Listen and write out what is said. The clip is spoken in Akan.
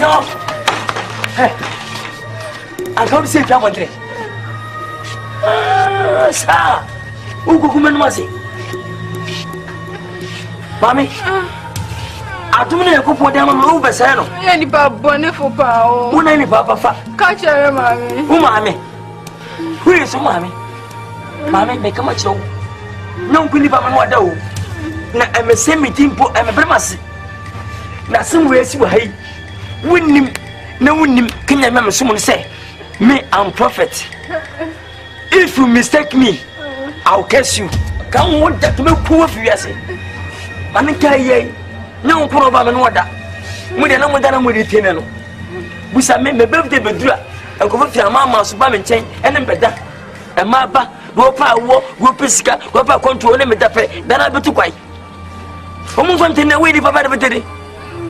no. Hey. I come see you one day. Sir. Who go come and was it? Mommy. I don't know who put down on over Sano. Any papa for power. Who any papa? Catch her, mammy. Who, mammy? Who is your mammy? Mammy, make a much. No, believe I'm what do. Now I'm a semi team, I'm a premise. Now, somewhere you hate. Win him, no one can I remember someone say, me, I'm prophet. If you mistake me, I'll curse you. Come on, that to me, poor for you, say. Manika, no problem, and what that. When I'm with the tenor. We shall make my birthday bedra and go to your mamma's bamming chain and then better. And my ba, Ropa, Ropiska, Ropa control them at the pay, then I'll be too quiet. Almost one thing away if I better.